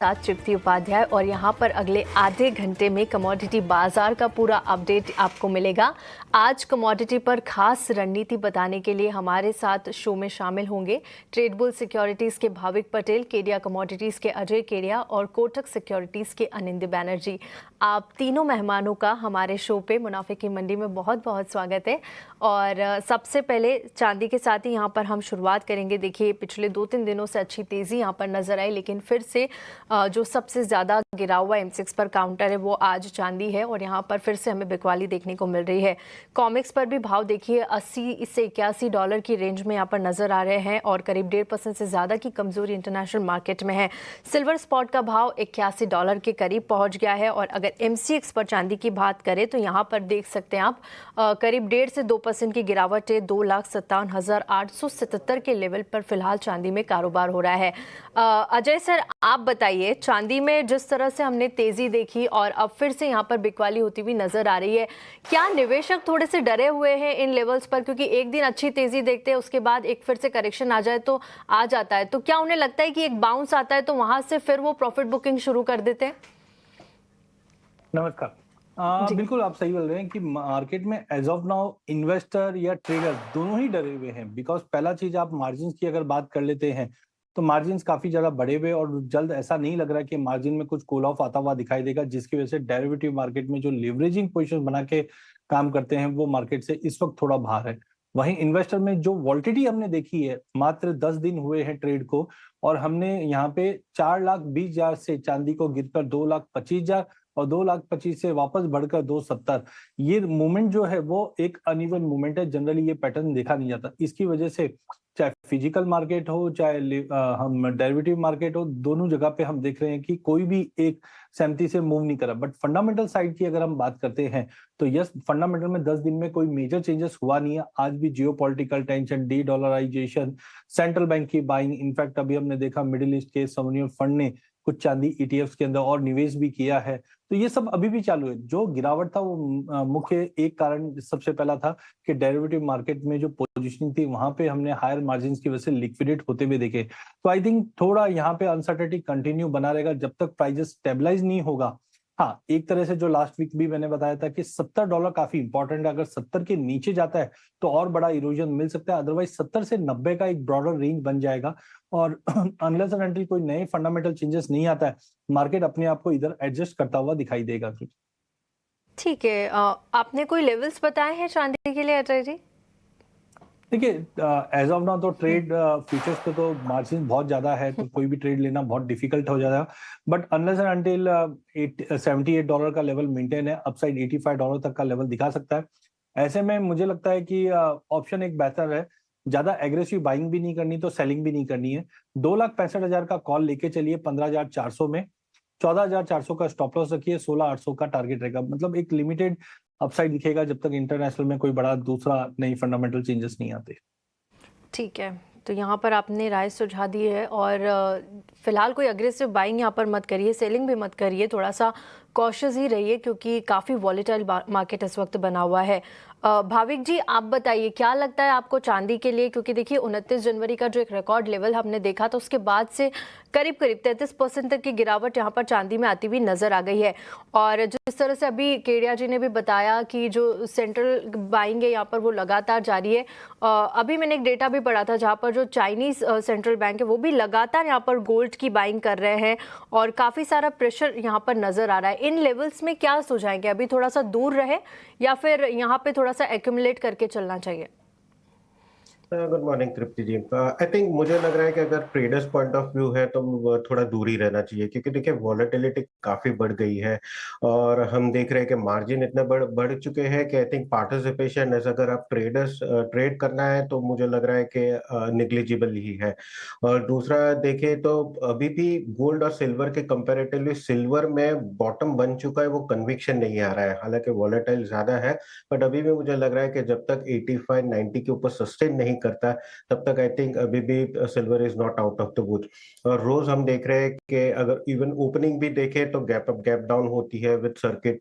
साथ तृप्ति उपाध्याय और यहाँ पर अगले आधे घंटे में कमोडिटी बाजार का पूरा अपडेट आपको मिलेगा। आज कमोडिटी पर खास रणनीति बताने के लिए हमारे साथ शो में शामिल होंगे ट्रेडबुल सिक्योरिटीज के भाविक पटेल, केडिया कमोडिटीज के अजय केडिया और कोटक सिक्योरिटीज के अनिंद्य बैनर्जी। आप तीनों मेहमानों का हमारे शो पे मुनाफे की मंडी में बहुत बहुत स्वागत है। और सबसे पहले चांदी के साथ ही यहाँ पर हम शुरुआत करेंगे। देखिए, पिछले 2-3 दिनों से अच्छी तेज़ी यहाँ पर नजर आई, लेकिन फिर से जो सबसे ज़्यादा गिरा हुआ M6 पर काउंटर है वो आज चांदी है और यहाँ पर फिर से हमें बिकवाली देखने को मिल रही है। कॉमिक्स पर भी भाव देखिए 80 से 81 डॉलर की रेंज में यहाँ पर नजर आ रहे हैं और करीब 1.5% से ज़्यादा की कमजोरी इंटरनेशनल मार्केट में है। सिल्वर स्पॉट का भाव 81 डॉलर के करीब पहुँच गया है और अगर MCX पर चांदी की बात करें तो यहाँ पर देख सकते हैं आप करीब 1.5 से 2% की गिरावट है। 2,57,877 के लेवल पर फिलहाल चांदी में कारोबार हो रहा है। अजय सर, आप बताइए, चांदी में जिस तरह से हमने तेजी देखी और अब फिर से यहाँ पर बिकवाली होती हुई नजर आ रही है, क्या निवेशक थोड़े से डरे हुए हैं इन लेवल्स पर? क्योंकि एक दिन अच्छी तेजी देखते हैं, उसके बाद एक फिर से करेक्शन आ जाए तो आ जाता है, तो क्या उन्हें लगता है कि एक बाउंस आता है तो वहां से फिर वो प्रॉफिट बुकिंग शुरू कर देते हैं? नमस्कार। बिल्कुल आप सही बोल रहे हैं कि मार्केट में एज ऑफ नाउ इन्वेस्टर या ट्रेडर दोनों ही डरे हुए हैं। बिकॉज पहला चीज, आप मार्जिन की अगर बात कर लेते हैं तो मार्जिन काफी ज्यादा बढ़े हुए और जल्द ऐसा नहीं लग रहा कि मार्जिन में कुछ कूल ऑफ आता हुआ दिखाई देगा, जिसकी वजह से डेरिवेटिव मार्केट में जो लिवरेजिंग पोजीशन बना के काम करते हैं वो मार्केट से इस वक्त थोड़ा बाहर है। वहीं इन्वेस्टर में जो वॉल्टिलिटी हमने देखी है, मात्र 10 दिन हुए हैं ट्रेड को और हमने यहाँ पे 4,20,000 से चांदी को गिरकर 2,25,000 और 2,25,000 से वापस बढ़कर 2,70, ये मूवमेंट जो है वो एक अनइवन मूवमेंट है। जनरली ये पैटर्न देखा नहीं जाता। इसकी वजह से चाहे फिजिकल मार्केट हो चाहे हम डेरिवेटिव मार्केट हो, दोनों जगह पे हम देख रहे हैं कि कोई भी एक सहमति से मूव नहीं करा। बट फंडामेंटल साइड की अगर हम बात करते हैं तो यस, फंडामेंटल में 10 दिन में कोई मेजर चेंजेस हुआ नहीं है। आज भी geopolitical tension, de dollarisation, central bank की बाइंग, इनफैक्ट अभी हमने देखा मिडिल ईस्ट के सोवरेन फंड ने कुछ चांदी ETFs के अंदर और निवेश भी किया है, तो ये सब अभी भी चालू है। जो गिरावट था वो मुख्य एक कारण सबसे पहला था कि डेरिवेटिव मार्केट में जो पोजीशनिंग थी वहां पे हमने हायर मार्जिन की वजह से लिक्विडेट होते हुए देखे। तो आई थिंक थोड़ा यहाँ पे अनसर्टेनिटी कंटिन्यू बना रहेगा जब तक प्राइजेस स्टेबलाइज नहीं होगा। हाँ, एक तरह से जो लास्ट वीक भी मैंने बताया था कि $70 काफी इंपॉर्टेंट है। अगर 70 के नीचे जाता है तो और बड़ा इरोजन मिल सकता है, अदरवाइज 70 से 90 का एक ब्रॉडर रेंज बन जाएगा। और अनलेस एंड अनटिल कोई नए फंडामेंटल चेंजेस नहीं आता है, मार्केट अपने आप को इधर एडजस्ट करता हुआ दिखाई देगा। ठीक है, आपने कोई लेवल्स बताए हैं चांदी के लिए अजय जी? देखिए, एज ऑफ नाउ तो ट्रेड फ्यूचर्स पे तो मार्जिन बहुत ज्यादा है, तो कोई भी ट्रेड लेना बहुत डिफिकल्ट हो जाएगा। बट अनलेस एंड अनटिल $78 का लेवल मेंटेन है, अपसाइड $85 तक का लेवल दिखा सकता है। ऐसे में मुझे लगता है कि ऑप्शन एक बेहतर है। ज्यादा एग्रेसिव बाइंग भी नहीं करनी तो सेलिंग भी नहीं करनी है। 2,65,000 का कॉल लेके चलिए 15,400 में, 14,400 का स्टॉप लॉस रखिए, 16,800 का टारगेट रहेगा। मतलब एक लिमिटेड अपसाइड दिखेगा जब तक इंटरनेशनल में कोई बड़ा दूसरा नई फंडामेंटल चेंजेस नहीं आते। ठीक है, तो यहाँ पर आपने राय सुझा दी है और फिलहाल कोई अग्रेसिव बाइंग यहाँ पर मत करिए, सेलिंग भी मत करिए, थोड़ा सा कॉशियस ही रहिए क्योंकि काफ़ी वॉलेटाइल मार्केट इस वक्त बना हुआ है। भाविक जी, आप बताइए क्या लगता है आपको चांदी के लिए? क्योंकि देखिए 29 जनवरी का जो एक रिकॉर्ड लेवल हमने देखा था उसके बाद से करीब करीब 33% तक की गिरावट यहाँ पर चांदी में आती हुई नजर आ गई है। और जिस तरह से अभी केडिया जी ने भी बताया कि जो सेंट्रल बाइंग है यहाँ पर वो लगातार जारी है। अभी मैंने एक डेटा भी पढ़ा था जहाँ पर जो चाइनीज सेंट्रल बैंक है वो भी लगातार यहाँ पर गोल्ड की बाइंग कर रहे हैं और काफ़ी सारा प्रेशर यहाँ पर नजर आ रहा है। इन लेवल्स में क्या सुझाएंगे? अभी थोड़ा सा दूर रहे या फिर यहाँ पे थोड़ा सा एक्यूमुलेट करके चलना चाहिए? Good morning Tripti ji. I think मुझे लग रहा है कि अगर ट्रेडर्स पॉइंट ऑफ व्यू है तो थोड़ा दूर ही रहना चाहिए, क्योंकि देखिए वॉलेटिलिटी काफी बढ़ गई है और हम देख रहे हैं कि मार्जिन इतने बढ़ चुके हैं कि आई थिंक पार्टिसिपेशन एज अगर आप ट्रेड करना है तो मुझे लग रहा है कि निग्लिजिबल ही है। और दूसरा देखें तो अभी भी गोल्ड और सिल्वर के कंपेरेटिवली सिल्वर में बॉटम बन चुका है, वो कन्विक्शन नहीं आ रहा है। हालांकि वॉलेटाइल ज्यादा है बट अभी भी मुझे लग रहा है कि जब तक 85-90 के ऊपर सस्टेन नहीं करता तब तक आई थिंक अभी भी silver is not out of the wood. और रोज हम देख रहे हैं कि अगर इवन ओपनिंग भी देखे तो गैप अप गैप डाउन होती है विद सर्किट।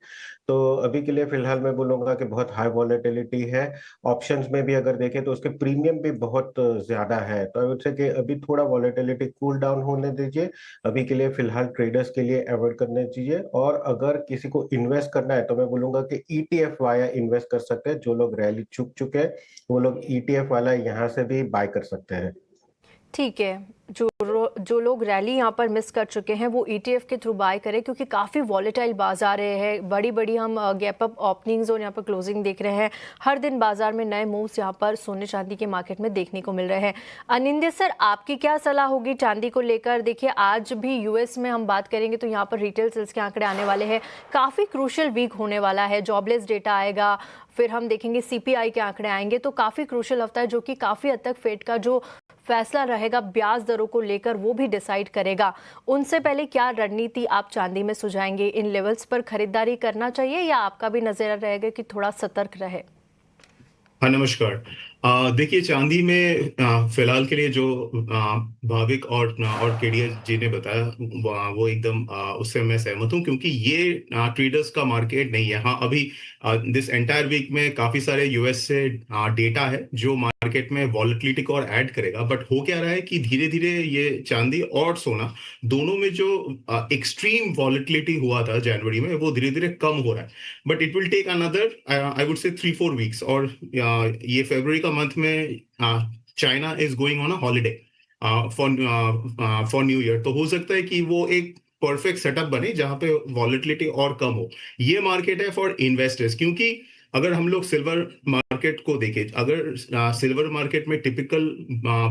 तो अभी के लिए फिलहाल मैं बोलूंगा कि बहुत हाई वॉलेटिलिटी है। ऑप्शंस में भी अगर देखें तो उसके प्रीमियम भी बहुत ज्यादा है। तो आई वुड से कि अभी थोड़ा वॉलेटिलिटी कूल डाउन होने दीजिए। अभी के लिए फिलहाल ट्रेडर्स के लिए अवॉइड करने चाहिए। और अगर किसी को इन्वेस्ट करना है तो मैं बोलूंगा कि ईटीएफ वाया इन्वेस्ट कर सकते हैं। जो लोग रैली चुक चुके हैं वो लोग ईटीएफ वाला यहाँ से भी बाय कर सकते हैं। ठीक है, जो लोग रैली यहाँ पर मिस कर चुके हैं वो ईटीएफ के थ्रू बाय करें, क्योंकि काफ़ी वॉलेटाइल बाजार है। बड़ी बड़ी हम गैप अप ओपनिंग्स और यहाँ पर क्लोजिंग देख रहे हैं। हर दिन बाजार में नए मूव्स यहाँ पर सोने चांदी के मार्केट में देखने को मिल रहे हैं। अनिंदे सर, आपकी क्या सलाह होगी चांदी को लेकर? देखिए, आज भी यूएस में हम बात करेंगे तो यहाँ पर रिटेल सेल्स के आंकड़े आने वाले हैं। काफ़ी क्रूशल वीक होने वाला है। जॉबलेस डेटा आएगा, फिर हम देखेंगे सीपीआई के आंकड़े आएंगे। तो काफ़ी क्रूशल हफ्ता है, जो कि काफ़ी हद तक फेड का जो फैसला रहेगा ब्याज दरों को लेकर वो भी डिसाइड करेगा। उनसे पहले क्या रणनीति आप चांदी में सुझाएंगे? इन लेवल्स पर खरीदारी करना चाहिए या आपका भी नजरिया रहेगा कि थोड़ा सतर्क रहे? हाँ, नमस्कार। देखिए, चांदी में फिलहाल के लिए जो भाविक और केडिया जी ने बताया वो एकदम उससे मैं सहमत हूँ, क्योंकि ये ट्रेडर्स का मार्केट नहीं है। हाँ, अभी दिस एंटायर वीक में काफी सारे यूएस से डेटा है जो मार्केट में वॉलेटिलिटी को और ऐड करेगा। बट हो क्या रहा है कि धीरे धीरे ये चांदी और सोना दोनों में जो एक्सट्रीम वॉलेटिलिटी हुआ था जनवरी में, वो धीरे धीरे कम हो रहा है। But it will take another I would say 3-4 weeks. और ये फरवरी का मंथ में China is going on a holiday for New Year. तो हो सकता है कि वो एक परफेक्ट सेटअप बने जहां पे वॉलेटिलिटी और कम हो। ये मार्केट है फॉर इन्वेस्टर्स, क्योंकि अगर हम लोग सिल्वर मार्केट को देखें, अगर सिल्वर मार्केट में टिपिकल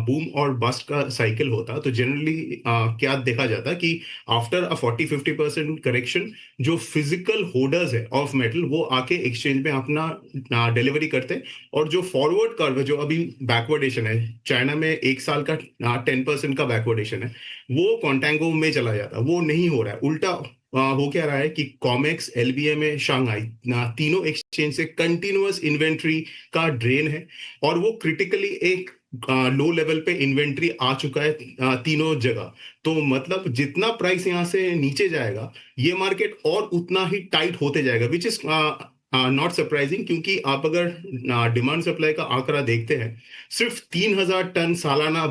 बूम और बस्ट का साइकिल होता तो जनरली क्या देखा जाता कि आफ्टर अ 40-50% करेक्शन जो फिजिकल होल्डर्स है ऑफ मेटल वो आके एक्सचेंज में अपना डिलीवरी करते। और जो फॉरवर्ड कर्व है, जो अभी बैकवर्डेशन है, चाइना में 1 साल का 10% का बैकवर्डेशन है, वो कॉन्टेंगो में चला जाता। वो नहीं हो रहा है। उल्टा हो क्या रहा है कि कॉमेक्स, एलबीएम, शांघाई तीनों एक्सचेंज से कंटिन्यूअस इन्वेंट्री का ड्रेन है। और वो क्रिटिकली एक लो लेवल पे इन्वेंट्री आ चुका है तीनों जगह। तो मतलब जितना प्राइस यहाँ से नीचे जाएगा ये मार्केट और उतना ही टाइट होते जाएगा, विच इज नॉट सरप्राइजिंग, क्योंकि आप अगर डिमांड सप्लाई का आंकड़ा देखते हैं, सिर्फ 3000 टन सालाना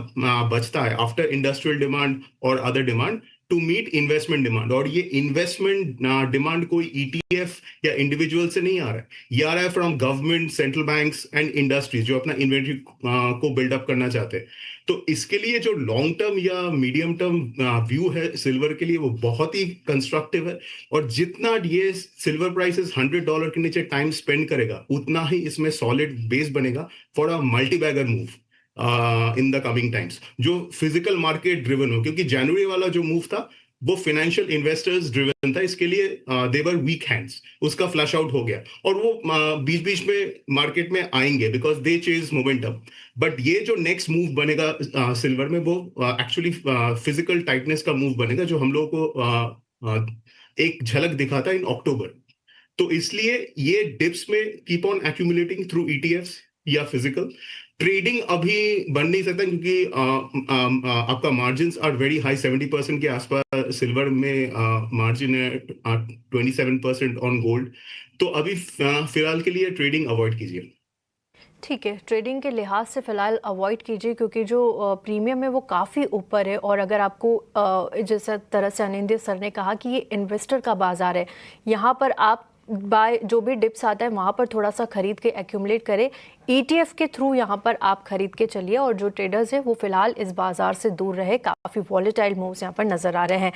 बचता है आफ्टर इंडस्ट्रियल डिमांड और other demand to meet investment demand. और ये इन्वेस्टमेंट डिमांड कोई ईटीएफ या इंडिविजुअल से नहीं आ रहा है, ये आ रहा है from government, central banks and industries जो अपना इन्वेंट्री को बिल्डअप करना चाहते हैं। तो इसके लिए जो लॉन्ग टर्म या मीडियम टर्म व्यू है सिल्वर के लिए, वो बहुत ही कंस्ट्रक्टिव है। और जितना ये सिल्वर प्राइसेस $100 के नीचे टाइम स्पेंड करेगा, उतना ही इसमें सॉलिड बेस बनेगा for a multi bagger move in the coming times, जो फिजिकल मार्केट ड्रिवन हो। क्योंकि जनवरी वाला जो मूव था वो फाइनेंशियल इन्वेस्टर्स ड्रिवन था, इसके लिए दे वर वीक हैंड्स, उसका फ्लैश आउट हो गया। और वो बीच बीच में मार्केट में आएंगे because they chase momentum. But ये जो नेक्स्ट मूव बनेगा सिल्वर में, वो एक्चुअली फिजिकल टाइटनेस का मूव बनेगा, जो हम लोगों को एक झलक दिखा था इन अक्टूबर। तो इसलिए ये डिप्स में keep on accumulating through ETFs या फिजिकल ट्रेडिंग अभी बन नहीं सकता, क्योंकि आपका मार्जिन आर वेरी हाई। 70% के आसपास सिल्वर में मार्जिन है, 27% ऑन गोल्ड। तो अभी फिलहाल के लिए ट्रेडिंग अवॉइड कीजिए। ठीक है, ट्रेडिंग के लिहाज से फ़िलहाल अवॉइड कीजिए, क्योंकि जो प्रीमियम है वो काफ़ी ऊपर है। और अगर आपको जैसा तरह से अनिंदे सर ने कहा कि ये इन्वेस्टर का बाज़ार है, यहाँ पर आप बाय जो भी डिप्स आता है वहाँ पर थोड़ा सा खरीद के एक्यूमुलेट करें। ईटीएफ के थ्रू यहाँ पर आप खरीद के चलिए। और जो ट्रेडर्स हैं वो फिलहाल इस बाज़ार से दूर रहे। काफ़ी वॉलेटाइल मूव्स यहाँ पर नज़र आ रहे हैं।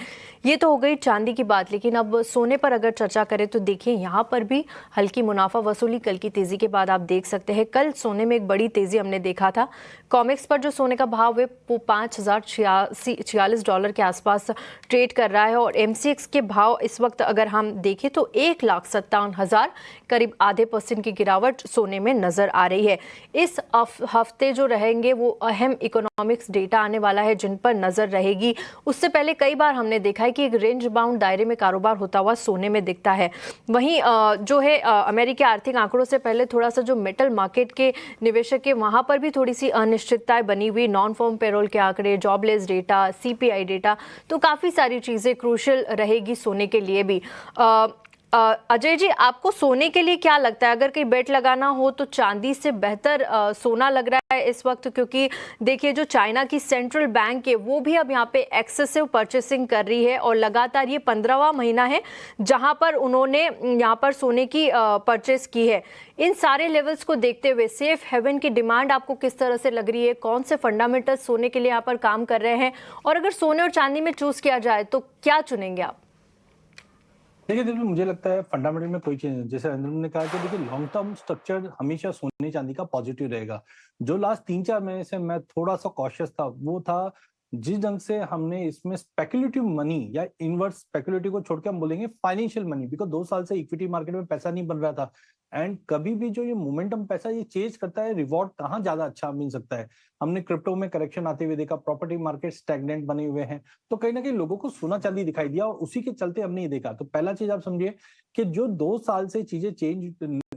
ये तो हो गई चांदी की बात, लेकिन अब सोने पर अगर चर्चा करें तो देखिए यहाँ पर भी हल्की मुनाफा वसूली कल की तेज़ी के बाद आप देख सकते हैं। कल सोने में एक बड़ी तेज़ी हमने देखा था। कॉमेक्स पर जो सोने का भाव है वो $5046 के आसपास ट्रेड कर रहा है। और एमसीएक्स के भाव इस वक्त अगर हम देखें तो 1 लाख 57,000, करीब आधे % की गिरावट सोने में नजर आ रही है। इस हफ्ते जो रहेंगे वो अहम इकोनॉमिक्स डेटा आने वाला है जिन पर नजर रहेगी। उससे पहले कई बार हमने देखा है कि एक रेंज बाउंड दायरे में कारोबार होता हुआ सोने में दिखता है। वहीं जो है अमेरिकी आर्थिक आंकड़ों से पहले थोड़ा सा जो मेटल मार्केट के निवेशक है वहां पर भी थोड़ी सी अनिश्चितताएं बनी हुई, नॉन फॉर्म पेरोल के आंकड़े, जॉबलेस डेटा, CPI डेटा, तो काफी सारी चीजें क्रूशियल रहेगी सोने के लिए भी। अजय जी, आपको सोने के लिए क्या लगता है? अगर कहीं बेट लगाना हो तो चांदी से बेहतर सोना लग रहा है इस वक्त, क्योंकि देखिए जो चाइना की सेंट्रल बैंक है वो भी अब यहाँ पे एक्सेसिव परचेसिंग कर रही है और लगातार ये 15वां महीना है जहां पर उन्होंने यहाँ पर सोने की परचेस की है। इन सारे लेवल्स को देखते हुए सेफ हेवन की डिमांड आपको किस तरह से लग रही है? कौन से फंडामेंटल्स सोने के लिए यहाँ पर काम कर रहे हैं? और अगर सोने और चांदी में चूज किया जाए तो क्या चुनेंगे आप? देखिए दिल, मुझे लगता है फंडामेंटल में कोई चेंज नहीं। जैसे अंदर ने कहा कि देखिए लॉन्ग टर्म स्ट्रक्चर हमेशा सोने चांदी का पॉजिटिव रहेगा। जो लास्ट 3-4 महीने से मैं थोड़ा सा कॉशियस था वो था जिस ढंग से हमने इसमें स्पेकुलेटिव मनी या इनवर्स स्पेकुलेटिव को छोड़ के हम बोलेंगे फाइनेंशियल मनी, बिकॉज 2 साल से इक्विटी मार्केट में पैसा नहीं बन रहा था। एंड कभी भी जो ये मोमेंटम पैसा ये चेंज करता है, रिवॉर्ड कहाँ ज्यादा अच्छा मिल सकता है। हमने क्रिप्टो में करेक्शन आते हुए देखा, प्रॉपर्टी मार्केट स्टैग्नेंट बने हुए हैं, तो कहीं ना कहीं लोगों को सोना चांदी दिखाई दिया और उसी के चलते हमने ये देखा। तो पहला चीज आप समझिए कि जो 2 साल से चीजें चेंज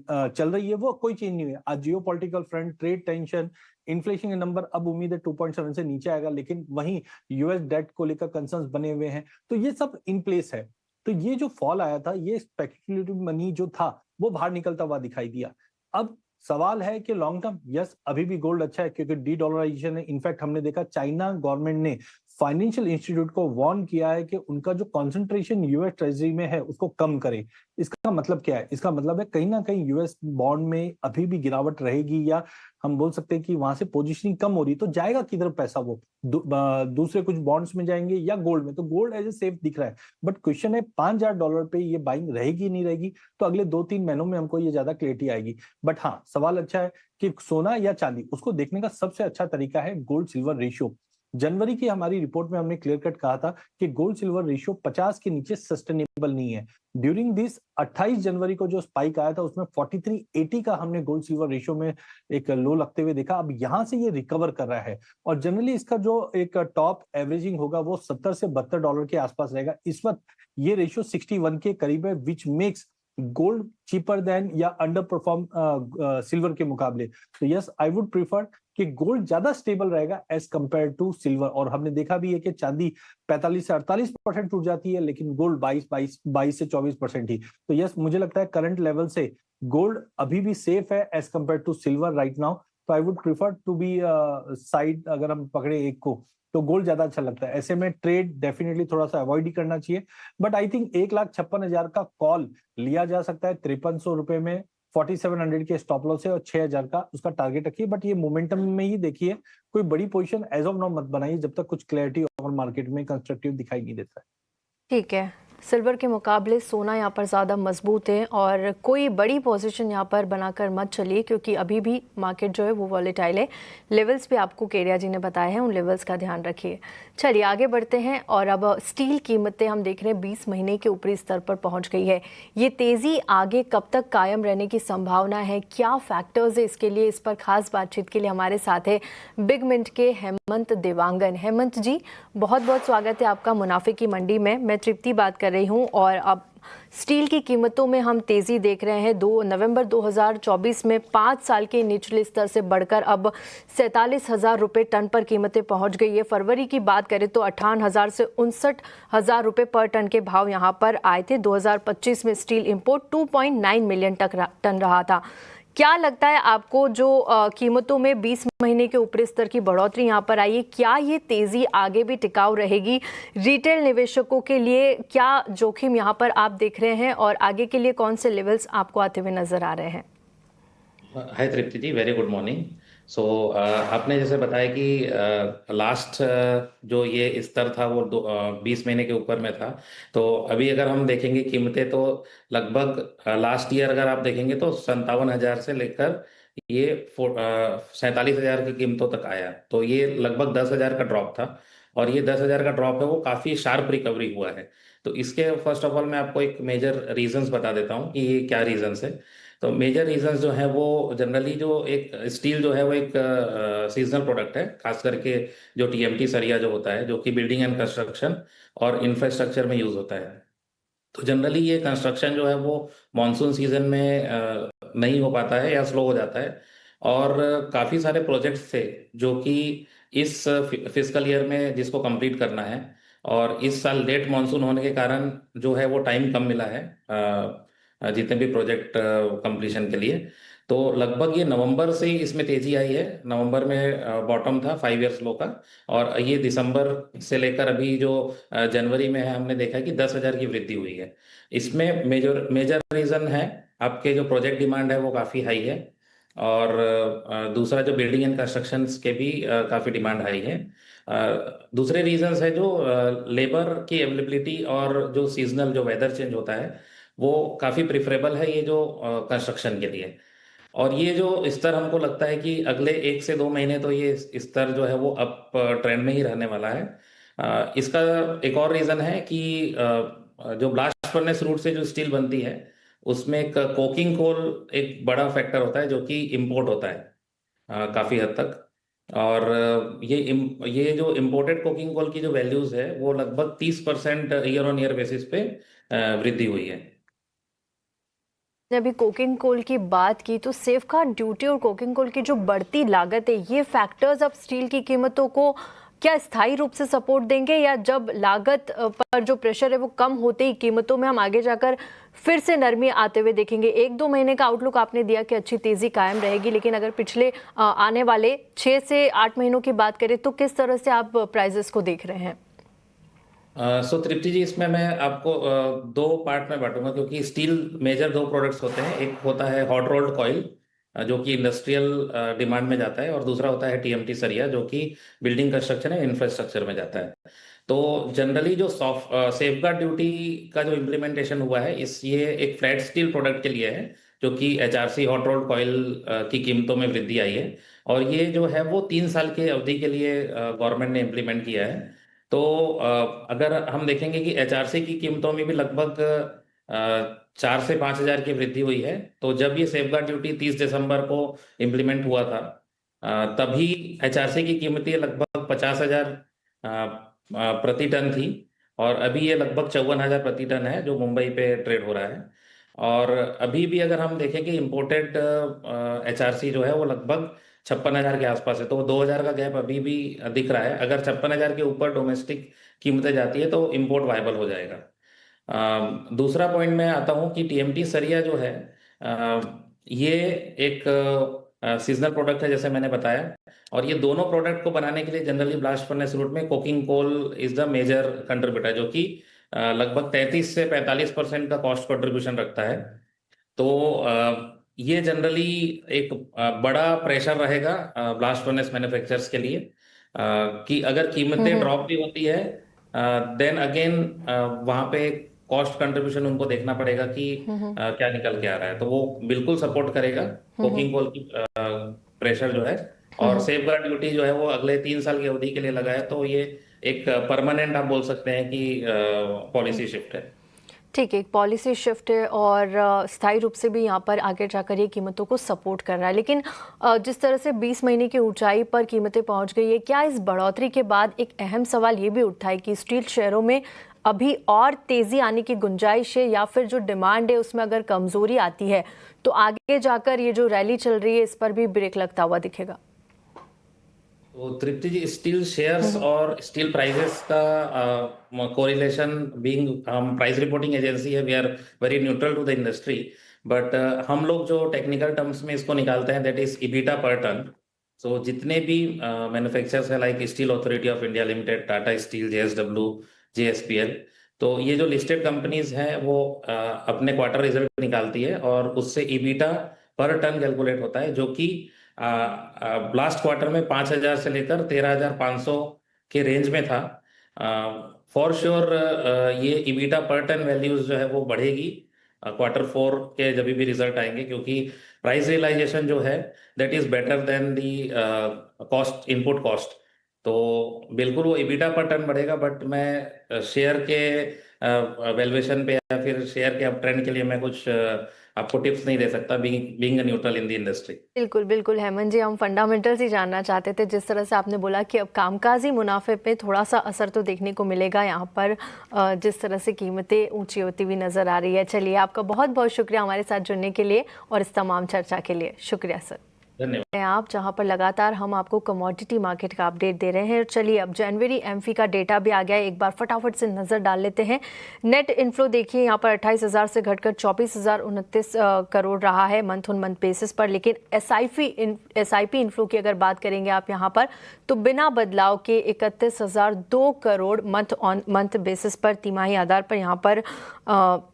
चल रही है वो कोई चेंज नहीं हुई है। आज जियो political front, trade tension, inflation के नंबर अब उम्मीद है 2.7 से नीचे आएगा, लेकिन वहीं यूएस डेट को लेकर कंसर्न्स बने हुए हैं, तो ये सब इन प्लेस है। तो ये जो फॉल आया था, ये स्पेक्युलेटिव मनी जो था वो बाहर निकलता हुआ दिखाई दिया। अब सवाल है कि लॉन्ग टर्म, यस अभी भी गोल्ड अच्छा है क्योंकि डी डॉलराइजेशन है। इनफैक्ट हमने देखा चाइना गवर्नमेंट ने फाइनेंशियल इंस्टीट्यूट को वार्न किया है कि उनका जो कंसंट्रेशन यूएस ट्रेजरी में है उसको कम करे। इसका मतलब क्या है? इसका मतलब है कहीं ना कहीं यूएस बॉन्ड में अभी भी गिरावट रहेगी, या हम बोल सकते हैं कि वहां से पोजीशनिंग कम हो रही, तो जाएगा किधर पैसा? वो दूसरे कुछ बॉन्ड्स में जाएंगे या गोल्ड में? तो गोल्ड एज ए सेफ दिख रहा है, बट क्वेश्चन है $5,000 पे ये बाइंग रहेगी नहीं रहेगी, तो अगले 2-3 महीनों में हमको ये ज्यादा क्लैरिटी आएगी। बट हाँ, सवाल अच्छा है कि सोना या चांदी, उसको देखने का सबसे अच्छा तरीका है गोल्ड सिल्वर रेशियो। जनवरी की हमारी रिपोर्ट में हमने क्लियर कट कहा था कि गोल्ड सिल्वर रेशियो 50 के नीचे सस्टेनेबल नहीं है। ड्यूरिंग दिस 28 जनवरी को जो स्पाइक आया था उसमें 4380 का हमने गोल्ड सिल्वर रेशियो में एक लो लगते हुए देखा। अब यहां से ये रिकवर कर रहा है और जनरली इसका जो एक टॉप एवरेजिंग होगा वो $70 से $72 के आसपास रहेगा। इस वक्त ये रेशियो 61 के करीब है, which makes gold cheaper than या अंडर परफॉर्म सिल्वर के मुकाबले। तो यस, आई वुड प्रीफर कि गोल्ड ज्यादा स्टेबल रहेगा एज कंपेयर टू सिल्वर। और हमने देखा भी है कि चांदी 45 से 48% टूट जाती है, लेकिन गोल्ड 22 से 24% ही। तो यस, मुझे लगता है करंट लेवल से गोल्ड अभी भी सेफ है as compare to silver right now. तो I would prefer to be side, अगर हम पकड़े एक को तो गोल्ड ज्यादा अच्छा लगता है। ऐसे में ट्रेड डेफिनेटली थोड़ा सा अवॉइड ही करना चाहिए। बट आई थिंक 1,56,000 का कॉल लिया जा सकता है 5300 रुपए में। 4700 के स्टॉप लॉस है और 6000 का उसका टारगेट रखिए। बट ये मोमेंटम में ही देखिए, कोई बड़ी पोजीशन एज ऑफ नाउ मत बनाइए जब तक कुछ क्लैरिटी और मार्केट में कंस्ट्रक्टिव दिखाई नहीं देता है। ठीक है, सिल्वर के मुकाबले सोना यहाँ पर ज़्यादा मजबूत है और कोई बड़ी पोजीशन यहाँ पर बनाकर मत चलिए क्योंकि अभी भी मार्केट जो है वो वॉलेटाइल है। लेवल्स भी आपको केरिया जी ने बताए हैं, उन लेवल्स का ध्यान रखिए। चलिए आगे बढ़ते हैं और अब स्टील कीमतें हम देख रहे हैं 20 महीने के ऊपरी स्तर पर पहुँच गई है। ये तेज़ी आगे कब तक कायम रहने की संभावना है? क्या फैक्टर्स है इसके लिए? इस पर खास बातचीत के लिए हमारे साथ है बिग मिंट के हेमंत देवांगन। हेमंत जी, बहुत बहुत स्वागत है आपका मुनाफे की मंडी में। मैं तृप्ति बात कर रही हूं और अब स्टील की कीमतों में हम तेजी देख रहे हैं। 2 नवंबर 2024 में 5 साल के निचले स्तर से बढ़कर अब 47,000 रुपये टन पर कीमतें पहुंच गई है। फरवरी की बात करें तो 58,000 से 59,000 रुपये पर टन के भाव यहां पर आए थे। 2025 में स्टील इंपोर्ट 2.9 मिलियन टन रहा था। क्या लगता है आपको, जो कीमतों में 20 महीने के ऊपरी स्तर की बढ़ोतरी यहाँ पर आई है, क्या ये तेजी आगे भी टिकाऊ रहेगी? रिटेल निवेशकों के लिए क्या जोखिम यहाँ पर आप देख रहे हैं और आगे के लिए कौन से लेवल्स आपको आते हुए नजर आ रहे हैं? हाय तृप्ति जी, वेरी गुड मॉर्निंग। सो आपने जैसे बताया कि लास्ट जो ये स्तर था वो 20 महीने के ऊपर में था। तो अभी अगर हम देखेंगे कीमतें तो लगभग लास्ट ईयर अगर आप देखेंगे तो 57,000 से लेकर ये 47,000 की कीमतों तक आया। तो ये लगभग 10,000 का ड्रॉप था। और ये 10,000 का ड्रॉप है वो काफ़ी शार्प रिकवरी हुआ है। तो इसके फर्स्ट ऑफ ऑल मैं आपको एक मेजर रीजंस बता देता हूँ कि ये क्या रीजंस है। तो मेजर रीजंस जो है वो जनरली जो एक स्टील जो है वो एक सीजनल प्रोडक्ट है, खास करके जो टीएमटी सरिया जो होता है, जो कि बिल्डिंग एंड कंस्ट्रक्शन और इंफ्रास्ट्रक्चर में यूज होता है। तो जनरली ये कंस्ट्रक्शन जो है वो मानसून सीजन में नहीं हो पाता है या स्लो हो जाता है। और काफ़ी सारे प्रोजेक्ट्स थे जो कि इस फिजिकल ईयर में जिसको कंप्लीट करना है, और इस साल लेट मानसून होने के कारण जो है वो टाइम कम मिला है जितने भी प्रोजेक्ट कंप्लीशन के लिए। तो लगभग ये नवंबर से ही इसमें तेजी आई है। नवंबर में बॉटम था 5 ईयर्स लो का, और ये दिसंबर से लेकर अभी जो जनवरी में है हमने देखा है कि 10,000 की वृद्धि हुई है। इसमें मेजर मेजर रीजन है आपके जो प्रोजेक्ट डिमांड है वो काफ़ी हाई है, और दूसरा जो बिल्डिंग एंड कंस्ट्रक्शन के भी काफ़ी डिमांड हाई है। दूसरे रीजंस है जो लेबर की अवेलेबिलिटी और जो सीजनल जो वेदर चेंज होता है वो काफ़ी प्रिफरेबल है ये जो कंस्ट्रक्शन के लिए। और ये जो स्तर हमको लगता है कि अगले 1 से 2 महीने तो ये स्तर जो है वो अप ट्रेंड में ही रहने वाला है। इसका एक और रीज़न है कि जो ब्लास्ट फर्नेस रूट से जो स्टील बनती है उसमें एक कोकिंग कोल एक बड़ा फैक्टर होता है जो कि इम्पोर्ट होता है काफ़ी हद तक। और ये जो इम्पोर्टेड कोकिंग कोल की जो वैल्यूज़ है वो लगभग 30% ईयर ऑन ईयर बेसिस पे वृद्धि हुई है। ने अभी कोकिंग कोल की बात की, तो सेफगार्ड ड्यूटी और कोकिंग कोल की जो बढ़ती लागत है, ये फैक्टर्स अब स्टील की कीमतों को क्या स्थायी रूप से सपोर्ट देंगे, या जब लागत पर जो प्रेशर है वो कम होते ही कीमतों में हम आगे जाकर फिर से नरमी आते हुए देखेंगे? 1-2 महीने का आउटलुक आपने दिया कि अच्छी तेजी कायम रहेगी, लेकिन अगर पिछले आने वाले 6 से 8 महीनों की बात करें तो किस तरह से आप प्राइजेस को देख रहे हैं? सो तृप्ति जी, इसमें मैं आपको दो पार्ट में बांटूंगा, क्योंकि स्टील मेजर दो प्रोडक्ट्स होते हैं। एक होता है हॉट रोल्ड कॉइल जो कि इंडस्ट्रियल डिमांड में जाता है, और दूसरा होता है टीएमटी सरिया जो कि बिल्डिंग कंस्ट्रक्शन एंड इंफ्रास्ट्रक्चर में जाता है। तो जनरली जो सेफगार्ड ड्यूटी का जो इम्प्लीमेंटेशन हुआ है ये एक फ्लैट स्टील प्रोडक्ट के लिए है, जो कि एचआरसी हॉट रोल्ड कॉइल की कीमतों में वृद्धि आई है। और ये जो है वो 3 साल की अवधि के लिए गवर्नमेंट ने इम्प्लीमेंट किया है। तो अगर हम देखेंगे कि एचआरसी की कीमतों में भी लगभग 4 से 5 हजार की वृद्धि हुई है। तो जब ये सेफगार्ड ड्यूटी 30 दिसंबर को इम्प्लीमेंट हुआ था तभी एचआरसी की कीमतें लगभग 50,000 प्रति टन थी, और अभी ये लगभग 54,000 प्रति टन है जो मुंबई पे ट्रेड हो रहा है। और अभी भी अगर हम देखें कि इम्पोर्टेड एचआरसी जो है वो लगभग 56,000 के आसपास है। तो 2,000 का गैप अभी भी दिख रहा है। अगर 56,000 के ऊपर डोमेस्टिक कीमतें जाती है तो इम्पोर्ट वायबल हो जाएगा। दूसरा पॉइंट में आता हूँ कि टीएमटी सरिया जो है ये एक सीजनल प्रोडक्ट है जैसे मैंने बताया, और ये दोनों प्रोडक्ट को बनाने के लिए जनरली ब्लास्ट फर्नेस रूट में coking coal is the major contributor, जो कि लगभग 33 से 45% का कॉस्ट कंट्रीब्यूशन रखता है। तो ये जनरली एक बड़ा प्रेशर रहेगा ब्लास्ट फर्नेस मैन्युफैक्चरर्स के लिए कि अगर कीमतें ड्रॉप भी होती है देन अगेन वहाँ पे कॉस्ट कंट्रीब्यूशन उनको देखना पड़ेगा कि क्या निकल के आ रहा है। तो वो बिल्कुल सपोर्ट करेगा कोकिंग कोल की प्रेशर जो है। और सेफगार्ड ड्यूटी जो है वो अगले 3 साल की अवधि के लिए लगा है। तो ये एक परमानेंट आप बोल सकते हैं कि पॉलिसी शिफ्ट है। ठीक है, एक पॉलिसी शिफ्ट है और स्थायी रूप से भी यहाँ पर आगे जाकर ये कीमतों को सपोर्ट कर रहा है। लेकिन जिस तरह से 20 महीने की ऊंचाई पर कीमतें पहुँच गई है, क्या इस बढ़ोतरी के बाद एक अहम सवाल ये भी उठता है कि स्टील शेयरों में अभी और तेज़ी आने की गुंजाइश है, या फिर जो डिमांड है उसमें अगर कमज़ोरी आती है तो आगे जाकर ये जो रैली चल रही है इस पर भी ब्रेक लगता हुआ दिखेगा? तो तृप्ति जी, स्टील शेयर्स और स्टील प्राइसेस का कोरिलेशन बीइंग हम प्राइस रिपोर्टिंग एजेंसी है, we are very neutral to the industry. But हम लोग जो टेक्निकल टर्म्स में इसको निकालते हैं that is EBITDA per tonne. So जितने भी मैन्युफैक्चरर्स है like Steel Authority of India Limited, Tata steel, JSW, JSPL, तो ये जो लिस्टेड कंपनीज हैं वो अपने क्वार्टर रिजल्ट निकालती है और उससे इबिटा पर टन कैलकुलेट होता है, जो कि लास्ट क्वार्टर में 5,000 से लेकर 13,500 के रेंज में था। फॉर श्योर ये इबिटा पर टन वैल्यूज जो है वो बढ़ेगी Q4 के जब भी रिजल्ट आएंगे, क्योंकि प्राइस रियलाइजेशन जो है that is better than the cost, input cost. तो बिल्कुल वो EBITDA पर टन बढ़ेगा, बट मैं शेयर के वैल्यूएशन पे या फिर शेयर के अप ट्रेंड के लिए मैं कुछ आपको टिप्स नहीं दे सकता, being a neutral in the industry. बिल्कुल बिल्कुल हेमंत जी, हम फंडामेंटल्स ही जानना चाहते थे। जिस तरह से आपने बोला कि अब कामकाजी मुनाफे पे थोड़ा सा असर तो देखने को मिलेगा यहाँ पर, जिस तरह से कीमतें ऊंची होती हुई नज़र आ रही है। चलिए, आपका बहुत बहुत शुक्रिया हमारे साथ जुड़ने के लिए और इस तमाम चर्चा के लिए। शुक्रिया सर। धन्यवाद। आप जहां पर लगातार हम आपको कमोडिटी मार्केट का अपडेट दे रहे हैं। चलिए, अब जनवरी एमफी का डेटा भी आ गया है, एक बार फटाफट से नजर डाल लेते हैं। नेट इनफ्लो देखिए यहाँ पर 28,000 से घटकर 24,029 करोड़ रहा है मंथ ऑन मंथ बेसिस पर। लेकिन एसआईपी इनफ्लो की अगर बात करेंगे आप यहाँ पर, तो बिना बदलाव के 31,002 crore month on month basis पर तिमाही आधार पर यहाँ पर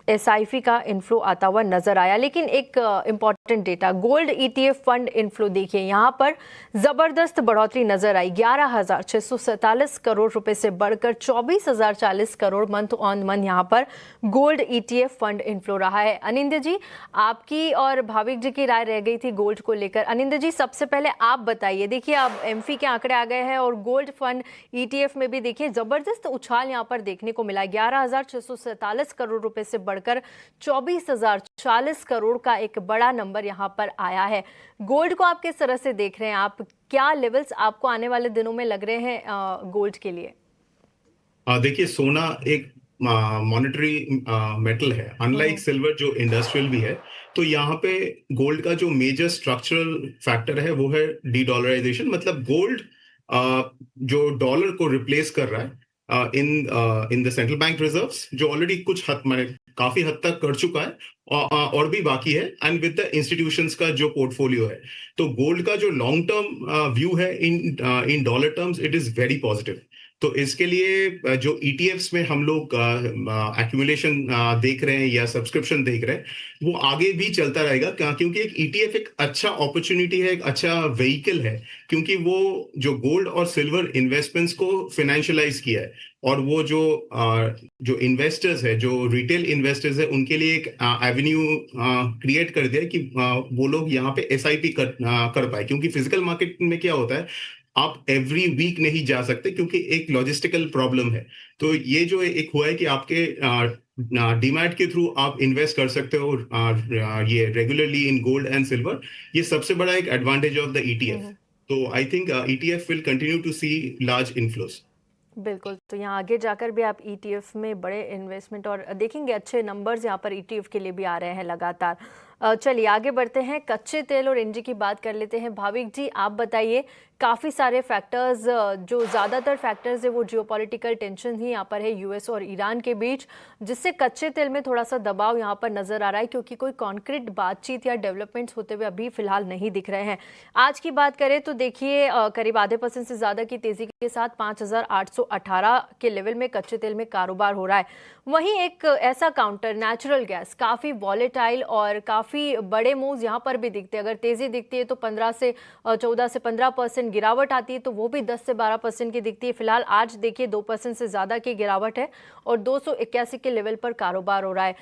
एसआईपी का इनफ्लो आता हुआ नजर आया। लेकिन एक important data, gold ETF fund inflow देखिए यहाँ पर जबरदस्त बढ़ोतरी नजर आई। 11,647 करोड़ रुपए से बढ़कर 24,040 करोड़ मंथ ऑन मंथ यहाँ पर गोल्ड ईटीएफ फंड इनफ्लो रहा है। अनिंद्य जी, आपकी और भाविक जी की राय रह गई थी गोल्ड को लेकर। अनिंद्य जी, सबसे पहले आप बताइए, देखिए अब एमफी के आंकड़े आ गए हैं और गोल्ड फंड ईटीएफ में भी देखिए जबरदस्त उछाल यहाँ पर देखने को मिला। 11,647 करोड़ रुपए से बढ़कर 24,040 करोड़ का एक बड़ा नंबर यहाँ पर आया है। गोल्ड को आप किस तरह से देख रहे हैं? आप क्या लेवल्स आपको आने वाले दिनों में लग रहे हैं गोल्ड के लिए? देखिए, सोना एक मॉनेटरी मेटल है, अनलाइक सिल्वर जो इंडस्ट्रियल भी है। तो यहाँ पे गोल्ड का जो मेजर स्ट्रक्चरल फैक्टर है वो है डी डॉलराइजेशन। मतलब गोल्ड जो डॉलर को रिप्लेस कर रहा है in the central bank reserves, जो ऑलरेडी कुछ काफी हद तक कर चुका है और भी बाकी है, एंड विद द इंस्टीट्यूशंस का जो पोर्टफोलियो है। तो गोल्ड का जो लॉन्ग टर्म व्यू है in dollar terms, it is very positive. तो इसके लिए जो ईटीएफ्स में हम लोग एक्यूमुलेशन देख रहे हैं या सब्सक्रिप्शन देख रहे हैं, वो आगे भी चलता रहेगा, क्योंकि एक ईटीएफ एक अच्छा अपॉर्चुनिटी है, एक अच्छा व्हीकल है, क्योंकि वो जो गोल्ड और सिल्वर इन्वेस्टमेंट्स को फाइनेंशियलाइज किया है। और वो जो इन्वेस्टर्स है, जो रिटेल इन्वेस्टर्स है, उनके लिए एक एवेन्यू क्रिएट कर दिया कि वो लोग यहाँ पे एसआईपी कर पाए। क्योंकि फिजिकल मार्केट में क्या होता है, आप एवरी वीक नहीं जा सकते क्योंकि एक लॉजिस्टिकल प्रॉब्लम है। तो ये जो एक हुआ है कि आपके डीमैट के थ्रू आप इन्वेस्ट कर सकते हो ये regularly in gold and silver, ये सबसे बड़ा एक एडवांटेज ऑफ द ईटीएफ। तो I think ETF will continue to see large inflows. बिल्कुल, तो यहाँ आगे जाकर भी आप ईटीएफ में बड़े इन्वेस्टमेंट और देखेंगे अच्छे नंबर्स यहाँ पर ईटीएफ के लिए भी आ रहे हैं लगातार। चलिए आगे बढ़ते हैं, कच्चे तेल और एनजी की बात कर लेते हैं। भाविक जी, आप बताइए, काफ़ी सारे फैक्टर्स, जो ज़्यादातर फैक्टर्स है वो जियोपॉलिटिकल टेंशन ही यहाँ पर है यूएस और ईरान के बीच, जिससे कच्चे तेल में थोड़ा सा दबाव यहाँ पर नज़र आ रहा है, क्योंकि कोई कॉन्क्रीट बातचीत या डेवलपमेंट्स होते हुए अभी फिलहाल नहीं दिख रहे हैं। आज की बात करें तो देखिए करीब आधे % से ज़्यादा की तेज़ी के साथ 5,818 के लेवल में कच्चे तेल में कारोबार हो रहा है। वहीं एक ऐसा काउंटर, नेचुरल गैस, काफ़ी वॉलेटाइल और काफ़ी बड़े मूव्स यहाँ पर भी दिखते हैं। अगर तेज़ी दिखती है तो 14 से 15% गिरावट आती है, तो वो भी 10 से 12% की दिखती है। फिलहाल आज देखिए 2% से ज़्यादा की गिरावट है और 281 के लेवल पर कारोबार हो रहा है।